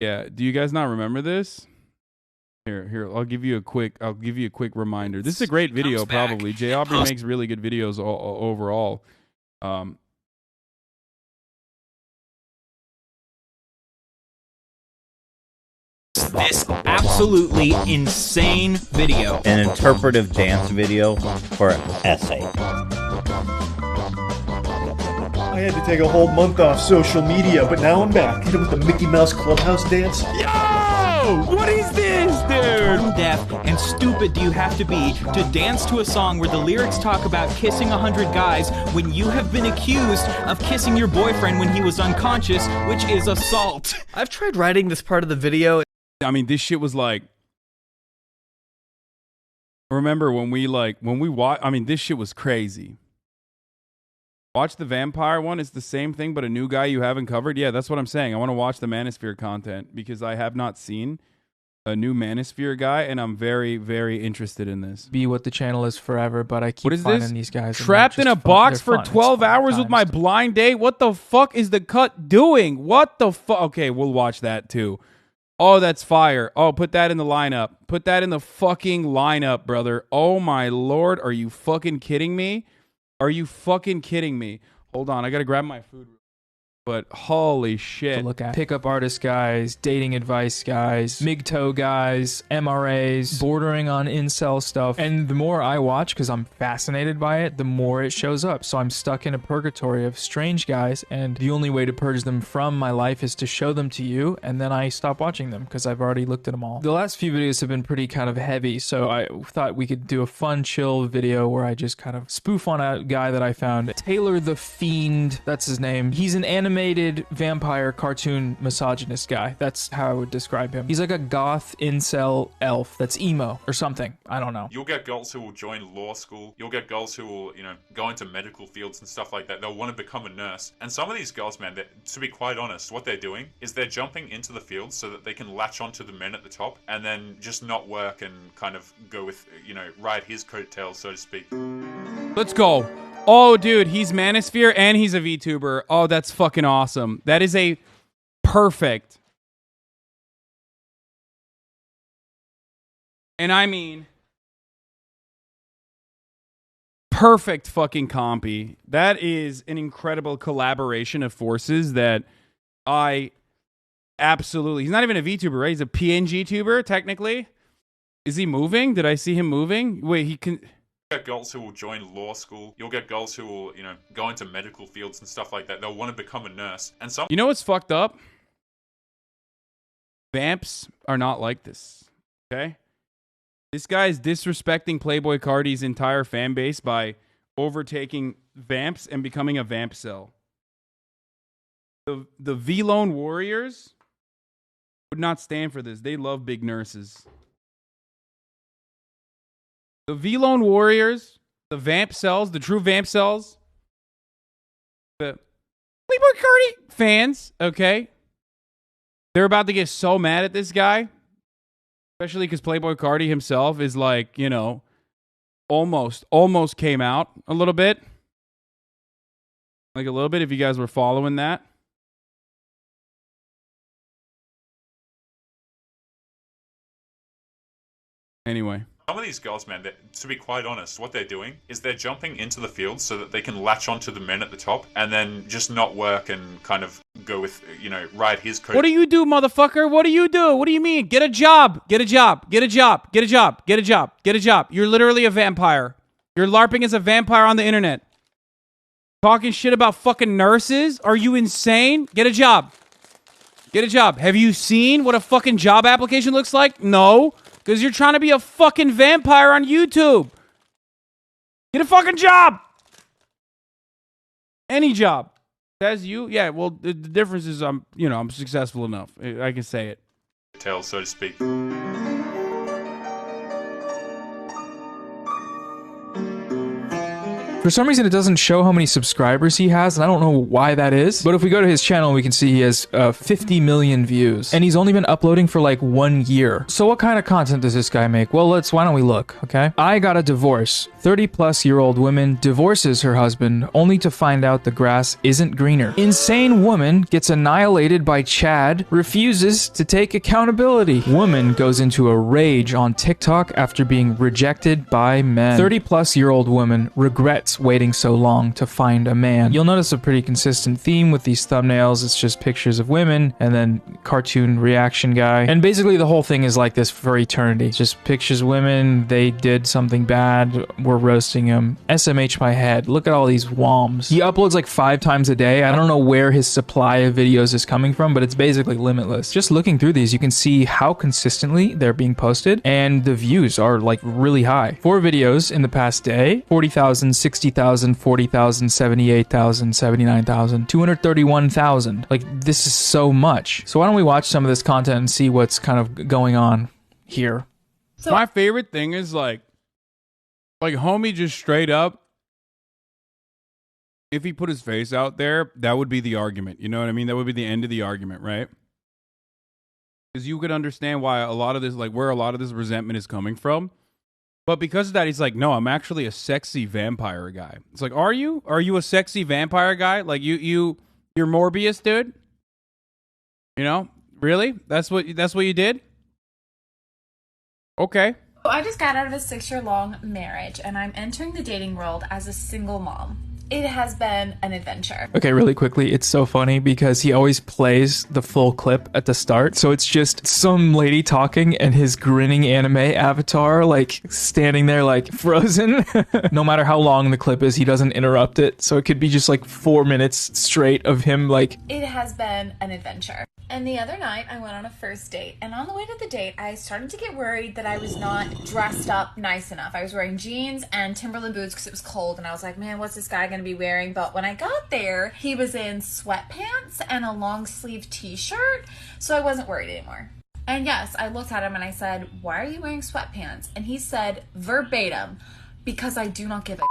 Yeah. Do you guys not remember this? Here. I'll give you a quick reminder. This is a great video, probably. Jay Aubrey makes really good videos overall. This absolutely insane video. An interpretive dance video for essay. I had to take a whole month off social media, but now I'm back. Hit it with the Mickey Mouse Clubhouse dance. Yo! What is this, dude? How deaf and stupid do you have to be to dance to a song where the lyrics talk about kissing 100 guys when you have been accused of kissing your boyfriend when he was unconscious, which is assault? I've tried writing this part of the video. I mean, this shit was like... Remember when we watched... I mean, this shit was crazy. Watch the vampire one. It's the same thing, but a new guy you haven't covered. Yeah, that's what I'm saying. I want to watch the Manosphere content because I have not seen a new Manosphere guy, and I'm very, very interested in this. Be what the channel is forever, but I keep finding these guys. Trapped in a box for 12 hours with my blind date? What the fuck is the cut doing? What the fuck? Okay, we'll watch that too. Oh, that's fire. Oh, put that in the lineup. Put that in the fucking lineup, brother. Oh my lord, are you fucking kidding me? Are you fucking kidding me? Hold on, I gotta grab my food. But holy shit. To look at pickup artist guys, dating advice guys, MGTOW guys, MRAs, bordering on incel stuff. And the more I watch, because I'm fascinated by it, the more it shows up. So I'm stuck in a purgatory of strange guys, and the only way to purge them from my life is to show them to you, and then I stop watching them because I've already looked at them all. The last few videos have been pretty kind of heavy, so I thought we could do a fun, chill video where I just kind of spoof on a guy that I found. Taylor the Fiend, that's his name. He's an animated vampire cartoon misogynist guy. That's how I would describe him. He's like a goth incel elf that's emo or something. I don't know. You'll get girls who will join law school. You'll get girls who will, go into medical fields and stuff like that. They'll want to become a nurse. And some of these girls, man, to be quite honest, what they're doing is they're jumping into the field so that they can latch onto the men at the top and then just not work and kind of go with, ride his coattails, so to speak. Let's go. Oh, dude, he's Manosphere and he's a VTuber. Oh, that's fucking awesome. That is a perfect. And I mean, perfect fucking compy. That is an incredible collaboration of forces that I absolutely... He's not even a VTuber, right? He's a PNG tuber, technically. Is he moving? Did I see him moving? Wait, he can... You'll get girls who will join law school. You'll get girls who will, go into medical fields and stuff like that. They'll want to become a nurse. And some... You know what's fucked up? Vamps are not like this, okay? This guy's disrespecting Playboi Carti's entire fan base by overtaking Vamps and becoming a Vamp cell. The V-Lone Warriors would not stand for this. They love big nurses. The V-Lone Warriors, the Vamp cells, the true Vamp cells, the Playboi Carti fans, okay? They're about to get so mad at this guy, especially because Playboi Carti himself is like, almost came out a little bit. Like a little bit, if you guys were following that. Anyway. Some of these girls, man, to be quite honest, what they're doing is they're jumping into the field so that they can latch onto the men at the top and then just not work and kind of go with, ride his coat. What do you do, motherfucker? What do you do? What do you mean? Get a job. Get a job. Get a job. Get a job. Get a job. Get a job. You're literally a vampire. You're LARPing as a vampire on the internet. Talking shit about fucking nurses? Are you insane? Get a job. Get a job. Have you seen what a fucking job application looks like? No. Because you're trying to be a fucking vampire on YouTube. Get a fucking job. Any job. Says you? Yeah, well, the difference is I'm successful enough. I can say it. Tail, so to speak. For some reason, it doesn't show how many subscribers he has, and I don't know why that is. But if we go to his channel, we can see he has 50 million views, and he's only been uploading for like 1 year. So what kind of content does this guy make? Well, why don't we look, okay? I got a divorce. 30-plus-year-old woman divorces her husband only to find out the grass isn't greener. Insane woman gets annihilated by Chad, refuses to take accountability. Woman goes into a rage on TikTok after being rejected by men. 30-plus-year-old woman regrets waiting so long to find a man. You'll notice a pretty consistent theme with these thumbnails. It's just pictures of women and then cartoon reaction guy. And basically the whole thing is like this for eternity. It's just pictures of women, they did something bad, we're roasting them. SMH my head. Look at all these WOMs. He uploads like 5 times a day. I don't know where his supply of videos is coming from, but it's basically limitless. Just looking through these, you can see how consistently they're being posted, and the views are like really high. 4 videos in the past day, 40,000, 60,000, 40,000, 78,000, 79,000, 231,000. Like, this is so much. So why don't we watch some of this content and see what's kind of going on here. So my favorite thing is like homie just straight up, if he put his face out there, that would be the argument. You know what I mean? That would be the end of the argument, right? Because you could understand why a lot of this, like where a lot of this resentment is coming from. But because of that, he's like, no, I'm actually a sexy vampire guy. It's like, are you? Are you a sexy vampire guy? Like you're Morbius, dude? You know? Really? That's what you did? Okay. I just got out of a 6-year-long marriage, and I'm entering the dating world as a single mom. It has been an adventure. Okay, really quickly, it's so funny because he always plays the full clip at the start. So it's just some lady talking and his grinning anime avatar, like, standing there, like, frozen. No matter how long the clip is, he doesn't interrupt it. So it could be just, like, 4 minutes straight of him, like... It has been an adventure. And the other night, I went on a first date. And on the way to the date, I started to get worried that I was not dressed up nice enough. I was wearing jeans and Timberland boots because it was cold. And I was like, man, what's this guy going to be wearing? But when I got there, he was in sweatpants and a long sleeve t-shirt. So I wasn't worried anymore. And yes, I looked at him and I said, why are you wearing sweatpants? And he said verbatim, because I do not give a...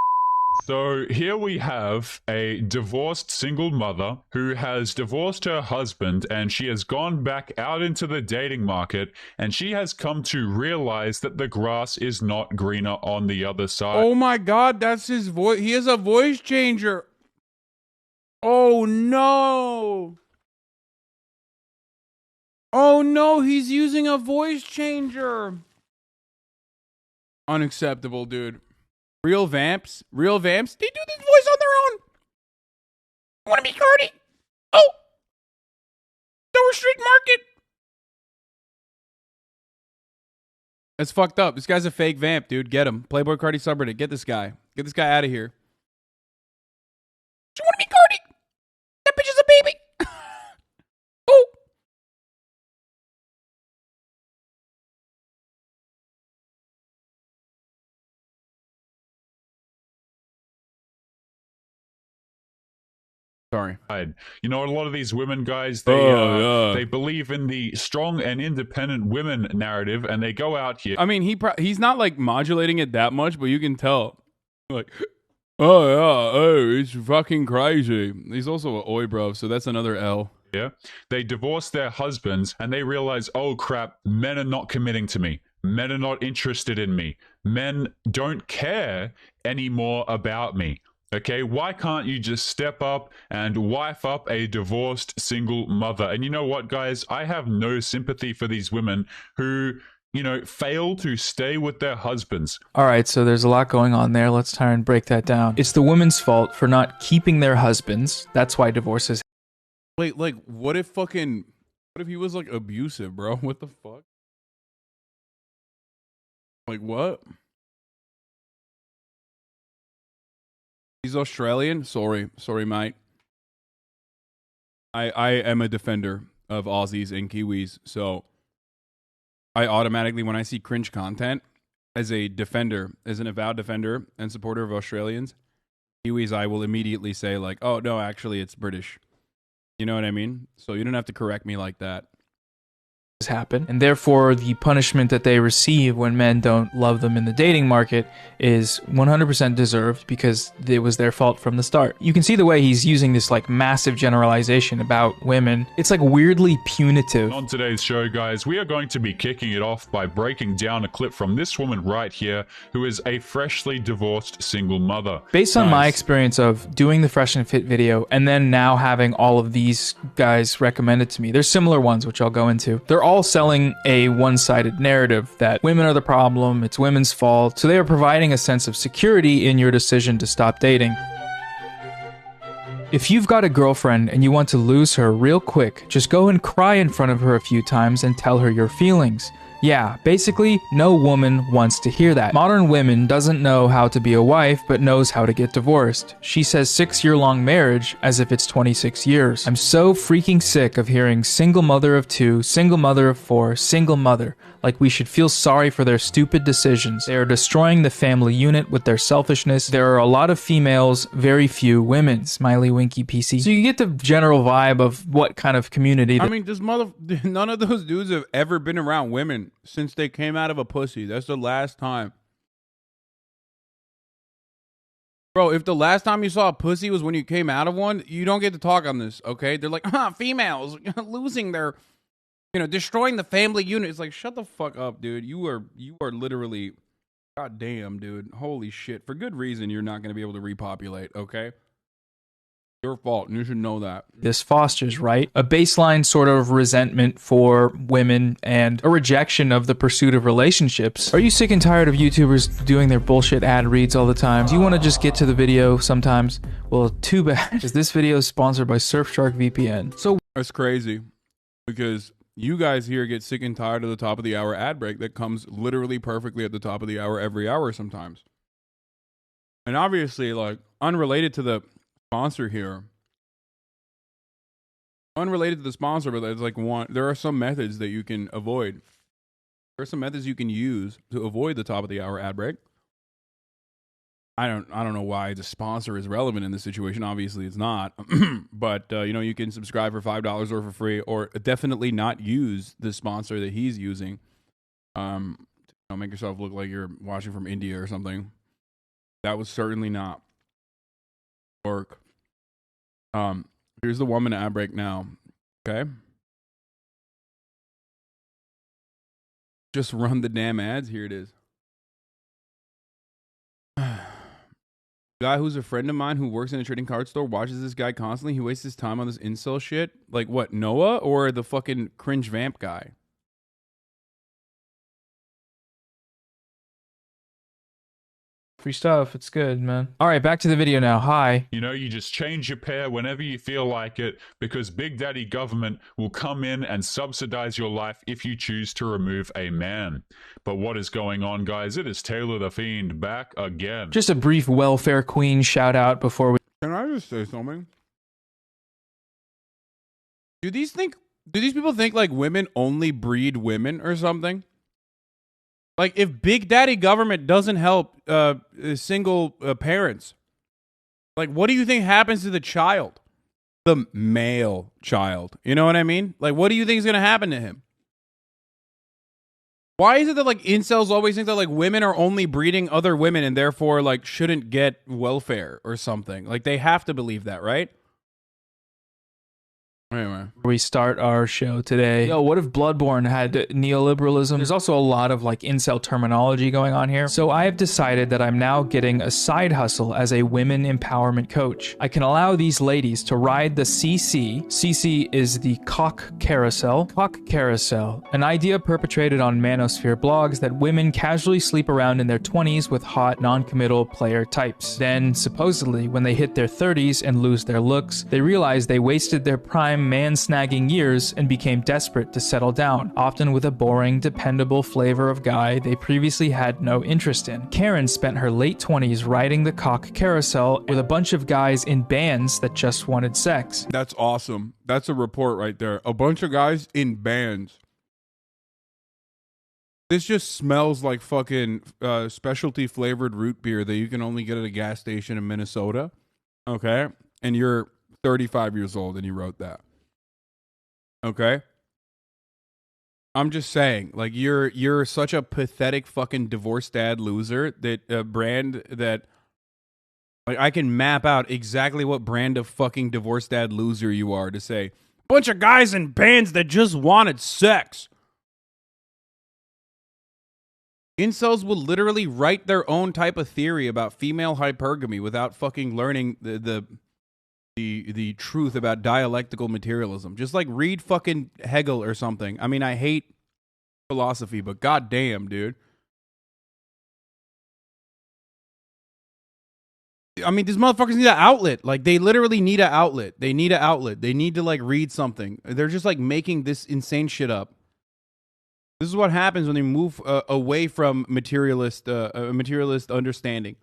So here we have a divorced single mother who has divorced her husband, and she has gone back out into the dating market, and she has come to realize that the grass is not greener on the other side. Oh my God, that's his voice. He has a voice changer. Oh no. Oh no, he's using a voice changer. Unacceptable, dude. Real vamps, they do this voice on their own. Want to be Cardi? Oh, Dover Street Market. That's fucked up. This guy's a fake vamp, dude. Get him. Playboy Cardi subreddit. Get this guy. Get this guy out of here. Do you want to be Cardi? That bitch is a baby. Oh. Sorry. You know, a lot of these women, guys, they believe in the strong and independent women narrative, and they go out here. I mean, he's not like modulating it that much, but you can tell. Like, oh yeah, oh, it's fucking crazy. He's also an oi bro, so that's another L. Yeah, they divorce their husbands, and they realize, oh crap, men are not committing to me. Men are not interested in me. Men don't care anymore about me. Okay, why can't you just step up and wife up a divorced single mother? And you know what, guys? I have no sympathy for these women who, you know, fail to stay with their husbands. All right, so there's a lot going on there. Let's try and break that down. It's the women's fault for not keeping their husbands. That's why divorces. Wait, like, what if he was like abusive, bro? What the fuck? Like, what? He's Australian? Sorry, mate. I am a defender of Aussies and Kiwis, so I automatically, when I see cringe content, as a defender, as an avowed defender and supporter of Australians, Kiwis, I will immediately say like, oh, no, actually, it's British. You know what I mean? So you don't have to correct me like that. happen, and therefore the punishment that they receive when men don't love them in the dating market is 100% deserved because it was their fault from the start. You can see the way he's using this like massive generalization about women. It's like weirdly punitive. On today's show, guys, we are going to be kicking it off by breaking down a clip from this woman right here, who is a freshly divorced single mother. Based on my experience of doing the Fresh and Fit video and then now having all of these guys recommended to me, there's similar ones which I'll go into. They're all selling a one-sided narrative that women are the problem, it's women's fault, so they are providing a sense of security in your decision to stop dating. If you've got a girlfriend and you want to lose her real quick, just go and cry in front of her a few times and tell her your feelings. Yeah, basically, no woman wants to hear that. Modern women doesn't know how to be a wife, but knows how to get divorced. She says 6-year-long marriage as if it's 26 years. I'm so freaking sick of hearing single mother of 2, single mother of 4, single mother. Like we should feel sorry for their stupid decisions. They are destroying the family unit with their selfishness. There are a lot of females, very few women. Smiley winky PC. So you get the general vibe of what kind of community. I mean, none of those dudes have ever been around women since they came out of a pussy. That's the last time. Bro, if the last time you saw a pussy was when you came out of one, you don't get to talk on this, okay? They're like, females losing their, destroying the family unit. It's like, shut the fuck up, dude. You are literally, goddamn, dude. Holy shit. For good reason, you're not going to be able to repopulate, okay? Your fault, and you should know that. This fosters, right? A baseline sort of resentment for women and a rejection of the pursuit of relationships. Are you sick and tired of YouTubers doing their bullshit ad reads all the time? Do you want to just get to the video sometimes? Well, too bad, because this video is sponsored by Surfshark VPN. So that's crazy, because you guys here get sick and tired of the top of the hour ad break that comes literally perfectly at the top of the hour every hour sometimes. And obviously, like, unrelated to the sponsor here, unrelated to the sponsor, but it's like there are some methods that you can avoid. There are some methods you can use to avoid the top of the hour ad break. I don't know why the sponsor is relevant in this situation. Obviously it's not. But you can subscribe for $5 or for free, or definitely not use the sponsor that he's using. Make yourself look like you're watching from India or something. That was certainly not work. Here's the 1 minute ad break now. Okay. Just run the damn ads. Here it is. Guy who's a friend of mine who works in a trading card store watches this guy constantly. He wastes his time on this incel shit. Like what, Noah or the fucking cringe vamp guy? free stuff. It's good, man. All right, back to the video now. Hi. You just change your pair whenever you feel like it, because Big Daddy government will come in and subsidize your life if you choose to remove a man. But what is going on, guys? It is Taylor the Fiend back again. Just a brief welfare queen shout out before we... Can I just say something? Do these people think like women only breed women or something? Like, if Big Daddy government doesn't help single parents, like, what do you think happens to the child? The male child. You know what I mean? Like, what do you think is going to happen to him? Why is it that, like, incels always think that, like, women are only breeding other women and therefore, like, shouldn't get welfare or something? Like, they have to believe that, right? Anyway. We start our show today. Yo, what if Bloodborne had neoliberalism? There's also a lot of like incel terminology going on here. So I have decided that I'm now getting a side hustle as a women empowerment coach. I can allow these ladies to ride the CC. CC is the cock carousel. Cock carousel, an idea perpetrated on manosphere blogs that women casually sleep around in their 20s with hot, non-committal player types. Then, supposedly, when they hit their 30s and lose their looks, they realize they wasted their prime man-snagging years and became desperate to settle down, often with a boring, dependable flavor of guy they previously had no interest in. Karen spent her late 20s riding the cock carousel with a bunch of guys in bands that just wanted sex. That's awesome. That's a report right there. A bunch of guys in bands. This just smells like fucking specialty flavored root beer that you can only get at a gas station in Minnesota. Okay? And you're 35 years old and you wrote that. Okay? I'm just saying, like, you're such a pathetic fucking divorced dad loser that brand that, like, I can map out exactly what brand of fucking divorced dad loser you are to say, bunch of guys in bands that just wanted sex. Incels will literally write their own type of theory about female hypergamy without fucking learning the truth about dialectical materialism. Just like read fucking Hegel or something. I mean, I hate philosophy, but goddamn, dude. I mean, these motherfuckers need an outlet. Like, they literally need an outlet. They need an outlet. They need to, like, read something. They're just, like, making this insane shit up. This is what happens when they move away from materialist understanding.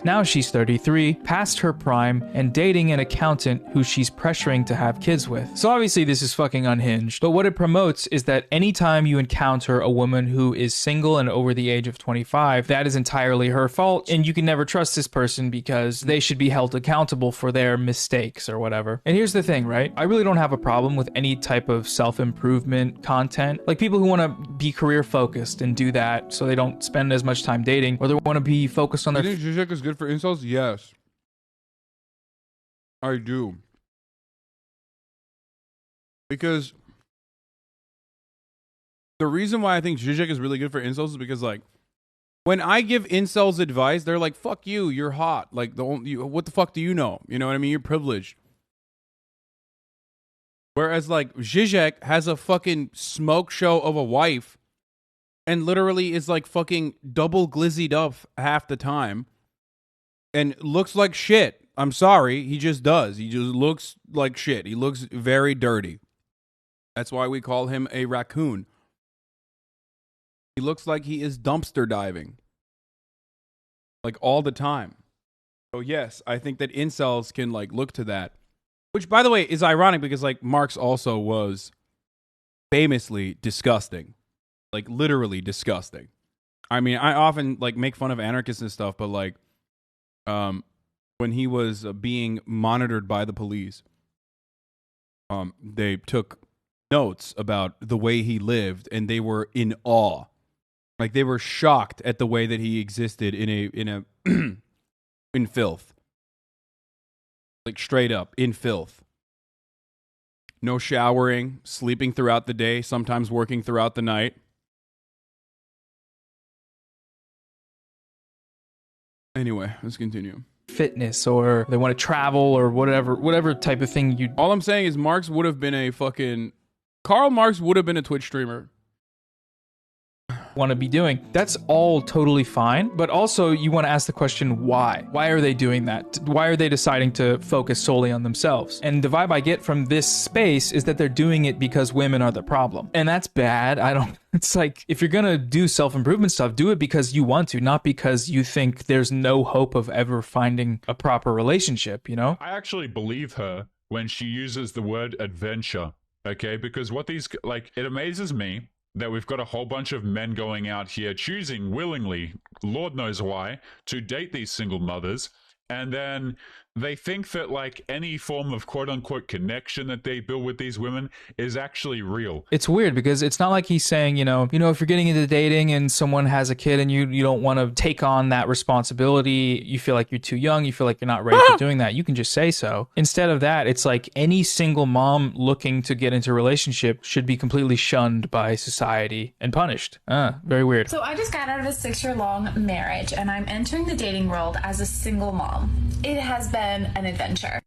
Now she's 33, past her prime, and dating an accountant who she's pressuring to have kids with. So obviously this is fucking unhinged, but what it promotes is that anytime you encounter a woman who is single and over the age of 25, that is entirely her fault, and you can never trust this person because they should be held accountable for their mistakes or whatever. And here's the thing, right? I really don't have a problem with any type of self-improvement content. Like people who want to be career focused and do that so they don't spend as much time dating, or they want to be focused on their... You think Zizek is good for incels? Yes. I do. Because the reason why I think Zizek is really good for incels is because, like, when I give incels advice, they're like, fuck you, you're hot. Like, what the fuck do you know? You know what I mean? You're privileged. Whereas, like, Zizek has a fucking smoke show of a wife and literally is, like, fucking double glizzied up half the time. And looks like shit. I'm sorry. He just does. He just looks like shit. He looks very dirty. That's why we call him a raccoon. He looks like he is dumpster diving. Like all the time. So yes, I think that incels can like look to that. Which, by the way, is ironic because like Marx also was famously disgusting. Like literally disgusting. I mean, I often like make fun of anarchists and stuff, but like when he was being monitored by the police, they took notes about the way he lived, and they were in awe. Like they were shocked at the way that he existed in filth. Like straight up in filth. No showering, sleeping throughout the day, sometimes working throughout the night. Anyway, let's continue. Fitness, or they want to travel, or whatever type of thing you... All I'm saying is Marx would have been a fucking... Karl Marx would have been a Twitch streamer. Want to be doing. That's all totally fine, but also you want to ask the question, why? Why are they doing that? Why are they deciding to focus solely on themselves? And the vibe I get from this space is that they're doing it because women are the problem. And that's bad. It's like, if you're gonna do self-improvement stuff, do it because you want to, not because you think there's no hope of ever finding a proper relationship, you know? I actually believe her when she uses the word adventure, okay? Because what these, like, it amazes me that we've got a whole bunch of men going out here choosing willingly, Lord knows why, to date these single mothers, and then they think that like any form of quote-unquote connection that they build with these women is actually real. It's weird because it's not like he's saying, you know, if you're getting into dating and someone has a kid and you don't want to take on that responsibility, you feel like you're too young, you feel like you're not ready for doing that, you can just say so. Instead of that, it's like any single mom looking to get into a relationship should be completely shunned by society and punished. Very weird. So I just got out of a 6-year-long marriage and I'm entering the dating world as a single mom. It has been an adventure.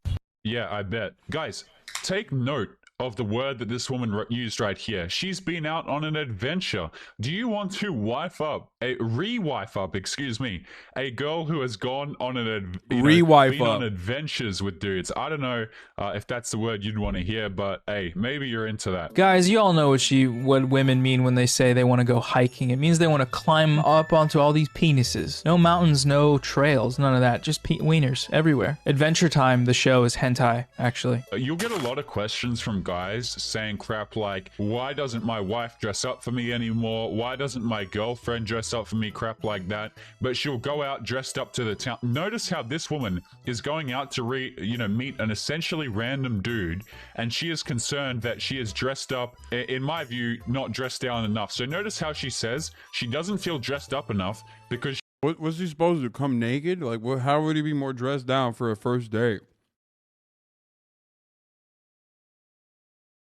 Yeah, I bet. Guys, take note of the word that this woman used right here. She's been out on an adventure. Do you want to re-wife up, a girl who has gone on on adventures with dudes? I don't know if that's the word you'd want to hear, but hey, maybe you're into that. Guys, you all know what women mean when they say they want to go hiking. It means they want to climb up onto all these penises. No mountains, no trails, none of that. Just wieners everywhere. Adventure Time, the show, is hentai, actually. You'll get a lot of questions from guys saying crap like, why doesn't my wife dress up for me anymore? Why doesn't my girlfriend dress up for me? Crap like that. But she'll go out dressed up to the town. Notice how this woman is going out to meet an essentially random dude, and she is concerned that she is dressed up, in my view, not dressed down enough. So notice how she says she doesn't feel dressed up enough because Was he supposed to come naked? Like, how would he be more dressed down for a first date?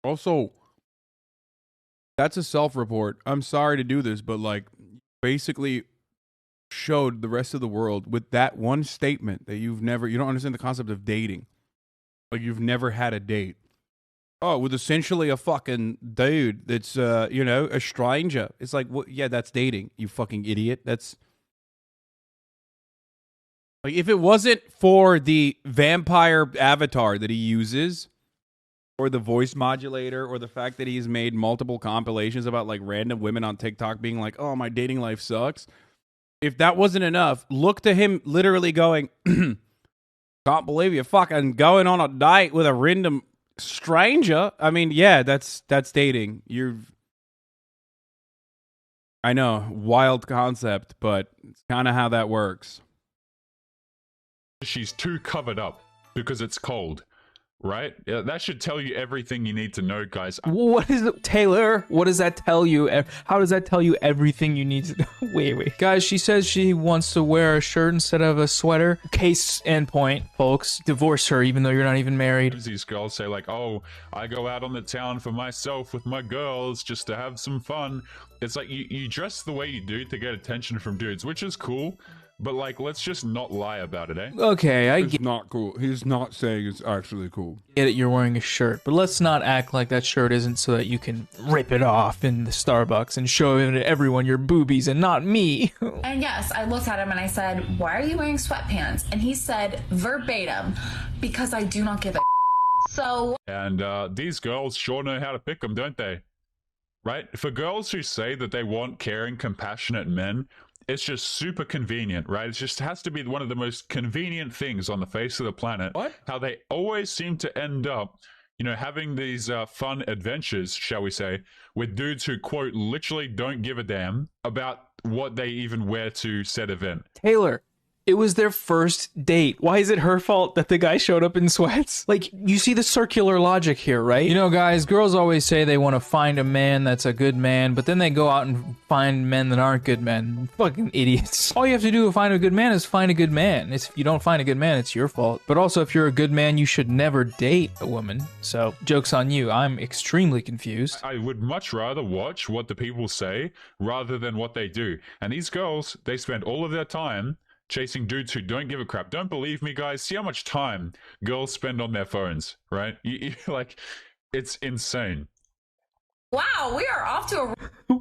Also, that's a self-report. I'm sorry to do this, but like, basically showed the rest of the world with that one statement that you don't understand the concept of dating. Like, you've never had a date. Oh, with essentially a fucking dude that's, a stranger. It's like, well, yeah, that's dating, you fucking idiot. That's... Like, if it wasn't for the vampire avatar that he uses, or the voice modulator, or the fact that he's made multiple compilations about, like, random women on TikTok being like, oh, my dating life sucks. If that wasn't enough, look to him literally going, can't believe you're fucking going on a date with a random stranger. I mean, yeah, that's dating. I know, wild concept, but it's kind of how that works. she's too covered up because it's cold, right? Yeah, that should tell you everything you need to know, guys. What is it, Taylor? What does that tell you? How does that tell you everything you need to know? Wait. Guys, she says she wants to wear a shirt instead of a sweater. Case in point, folks. Divorce her even though you're not even married. These girls say like, oh, I go out on the town for myself with my girls just to have some fun. It's like you dress the way you do to get attention from dudes, which is cool. But, like, let's just not lie about it, eh? Okay, I get It's not cool. He's not saying it's actually cool. it, you're wearing a shirt, but let's not act like that shirt isn't so that you can rip it off in the Starbucks and show it to everyone your boobies and not me. And yes, I looked at him and I said, why are you wearing sweatpants? And he said verbatim, because I do not give a So... And these girls sure know how to pick them, don't they? Right? For girls who say that they want caring, compassionate men, it's just super convenient, right? It just has to be one of the most convenient things on the face of the planet. What? How they always seem to end up, you know, having these fun adventures, shall we say, with dudes who, quote, literally don't give a damn about what they even wear to said event. Taylor, it was their first date. Why is it her fault that the guy showed up in sweats? Like, you see the circular logic here, right? You know, guys, girls always say they want to find a man that's a good man, but then they go out and find men that aren't good men. Fucking idiots. All you have to do to find a good man is find a good man. If you don't find a good man, it's your fault. But also, if you're a good man, you should never date a woman. So, joke's on you. I'm extremely confused. I would much rather watch what the people say rather than what they do. And these girls, they spend all of their time chasing dudes who don't give a crap. Don't believe me, guys? See how much time girls spend on their phones, right? Like, it's insane. Wow, we are off to a...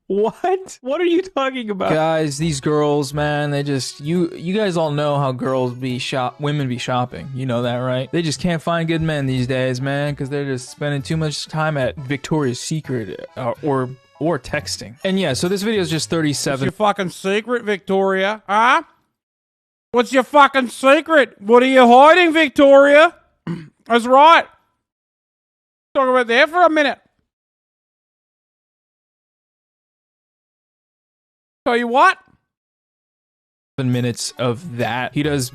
What? What are you talking about? Guys, these girls, man, they just you guys all know how women be shopping. You know that, right? They just can't find good men these days, man, because they're just spending too much time at Victoria's Secret or texting. And yeah, so this video is just 37. What's your fucking secret, Victoria? Huh? What's your fucking secret? What are you hiding, Victoria? That's right. Talk about that for a minute. Tell you what. 7 minutes of that. He does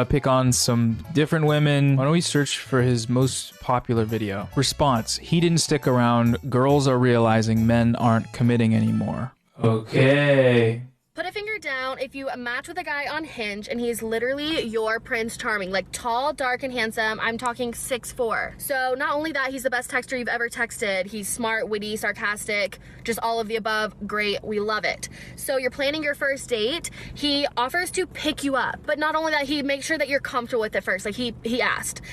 pick on some different women. Why don't we search for his most popular video? Response: he didn't stick around. Girls are realizing men aren't committing anymore. Okay. Put a finger down if you match with a guy on Hinge and he's literally your Prince Charming. Like, tall, dark, and handsome. I'm talking 6'4". So not only that, he's the best texter you've ever texted. He's smart, witty, sarcastic, just all of the above. Great, we love it. So you're planning your first date. He offers to pick you up. But not only that, he makes sure that you're comfortable with it first. Like, he asked.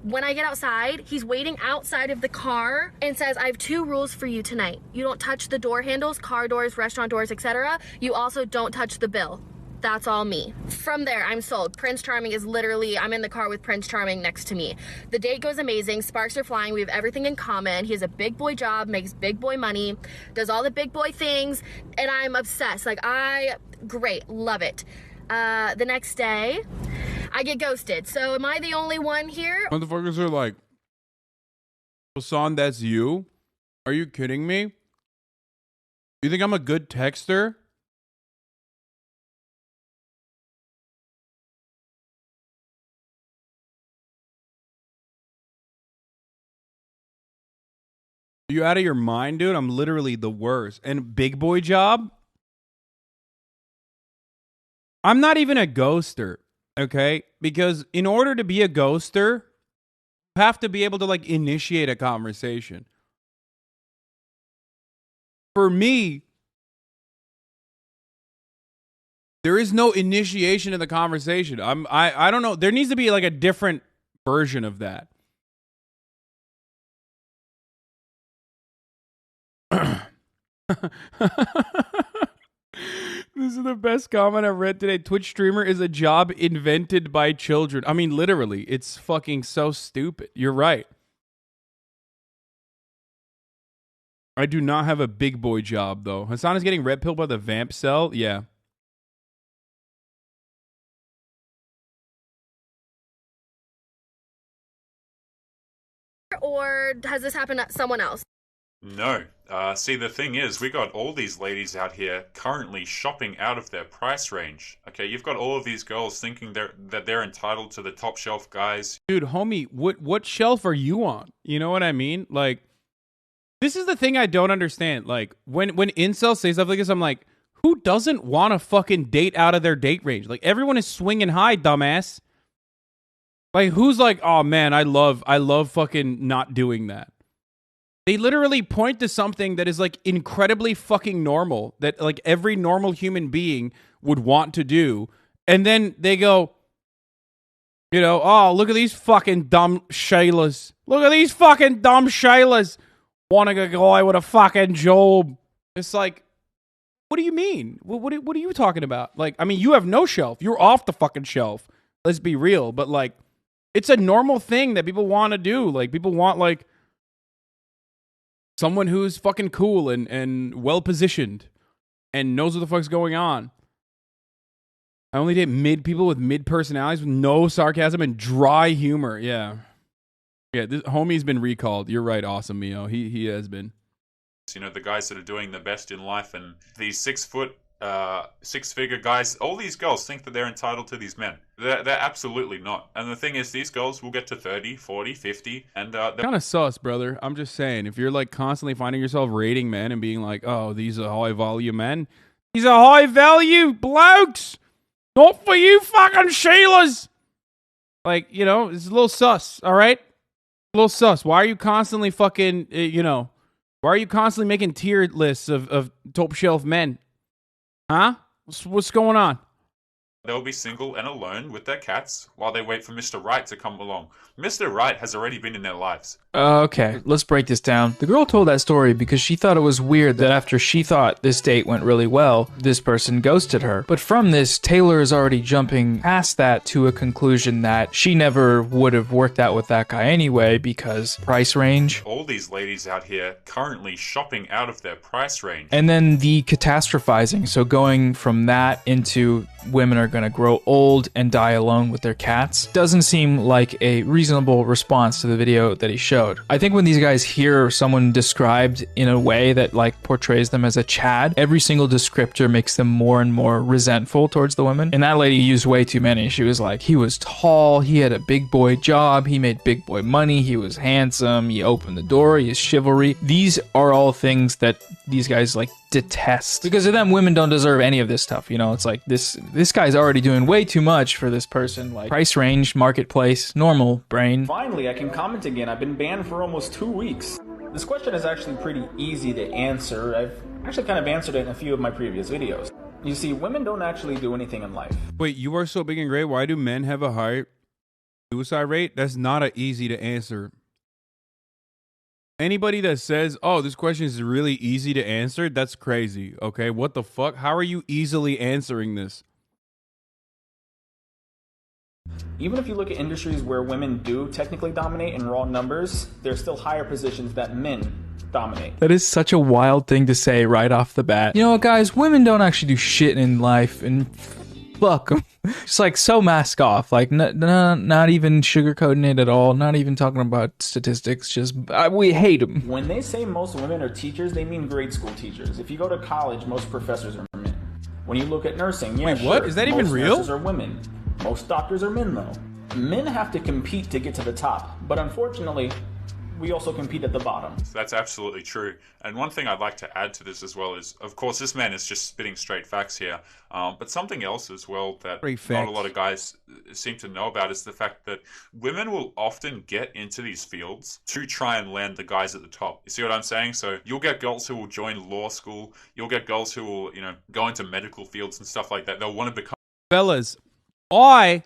When I get outside, he's waiting outside of the car and says, I have 2 rules for you tonight. You don't touch the door handles, car doors, restaurant doors, etc. You also don't touch the bill. That's all me. From there, I'm sold. Prince Charming is literally, I'm in the car with Prince Charming next to me. The date goes amazing. Sparks are flying. We have everything in common. He has a big boy job, makes big boy money, does all the big boy things, and I'm obsessed. Like, great, love it. The next day, I get ghosted. So am I the only one here? Motherfuckers are like, Hassan, that's you? Are you kidding me? You think I'm a good texter? Are you out of your mind, dude? I'm literally the worst. And big boy job? I'm not even a ghoster, okay? Because in order to be a ghoster, you have to be able to, like, initiate a conversation. For me, there is no initiation of the conversation. I don't know. There needs to be like a different version of that. This is the best comment I've read today. Twitch streamer is a job invented by children. I mean, literally, it's fucking so stupid. You're right. I do not have a big boy job, though. Hassan is getting red pilled by the vamp cell. Yeah. Or has this happened to someone else? No. See, the thing is, we got all these ladies out here currently shopping out of their price range. Okay, you've got all of these girls thinking that they're entitled to the top shelf guys. Dude, homie, what shelf are you on? You know what I mean? Like, this is the thing I don't understand. Like, when incels say stuff like this, I'm like, who doesn't want to fucking date out of their date range? Like, everyone is swinging high, dumbass. Like, who's like, oh man, I love fucking not doing that. They literally point to something that is like incredibly fucking normal, that like every normal human being would want to do. And then they go, you know, oh, look at these fucking dumb Shaylas. Look at these fucking dumb Shaylas wanting a guy with a fucking job. It's like, what do you mean? What are you talking about? Like, I mean, you have no shelf. You're off the fucking shelf. Let's be real. But like, it's a normal thing that people want to do. Like, people want like someone who's fucking cool and well positioned and knows what the fuck's going on. I only date people with mid personalities with no sarcasm and dry humor. Yeah. Yeah, this homie's been recalled. You're right, awesome, Mio. He has been. You know, the guys that are doing the best in life, and these 6 foot, 6-figure guys, all these girls think that they're entitled to these men. They're absolutely not. And the thing is, these girls will get to 30, 40, 50, and kind of sus, brother. I'm just saying, if you're like constantly finding yourself rating men and being like, oh, these are high value men. These are high value blokes. Not for you fucking Sheilas. Like, you know, it's a little sus, all right? A little sus. Why are you constantly fucking, why are you constantly making tier lists of top shelf men? Huh? What's going on? they'll be single and alone with their cats while they wait for Mr. Right to come along. Mr. Right has already been in their lives. Okay, let's break this down. The girl told that story because she thought it was weird that after she thought this date went really well, this person ghosted her. But from this, Taylor is already jumping past that to a conclusion that she never would have worked out with that guy anyway because price range. All these ladies out here currently shopping out of their price range. And then the catastrophizing, so going from that into women are going to grow old and die alone with their cats, doesn't seem like a reasonable response to the video that he showed. I think when these guys hear someone described in a way that like portrays them as a Chad, every single descriptor makes them more and more resentful towards the women. And that lady used way too many. She was like, he was tall, he had a big boy job, he made big boy money, he was handsome, he opened the door, he is chivalry. These are all things that these guys like detest. Because of them, women don't deserve any of this stuff. You know, it's like this guy's already doing way too much for this person. Like price range, marketplace, normal brain. Finally, I can comment again. I've been banned for almost 2 weeks. This question is actually pretty easy to answer. I've actually kind of answered it in a few of my previous videos. You see, women don't actually do anything in life. Wait, you are so big and great. Why do men have a high suicide rate? That's not a easy to answer. Anybody that says, oh, this question is really easy to answer, that's crazy. Okay, what the fuck? How are you easily answering this? Even if you look at industries where women do technically dominate in raw numbers, there's still higher positions that men dominate. That is such a wild thing to say right off the bat. You know what, guys? Women don't actually do shit in life, and fuck 'em. Just like so mask off, like not even sugarcoating it at all, not even talking about statistics, just we hate them. When they say most women are teachers, they mean grade school teachers. If you go to college, most professors are men. When you look at nursing, yeah, Wait, what? sure, Is that even most real? nurses are women. Most doctors are men, though. Men have to compete to get to the top, but unfortunately, we also compete at the bottom. That's absolutely true. And one thing I'd like to add to this as well is, of course, this man is just spitting straight facts here. But something else as well that not a lot of guys seem to know about is the fact that women will often get into these fields to try and land the guys at the top. You see what I'm saying? So you'll get girls who will join law school. You'll get girls who will, go into medical fields and stuff like that. They'll want to become... Fellas, I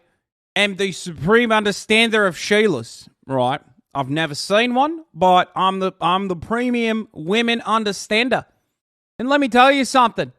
am the supreme understander of Sheilas, right? I've never seen one, but I'm the premium women understander. And let me tell you something.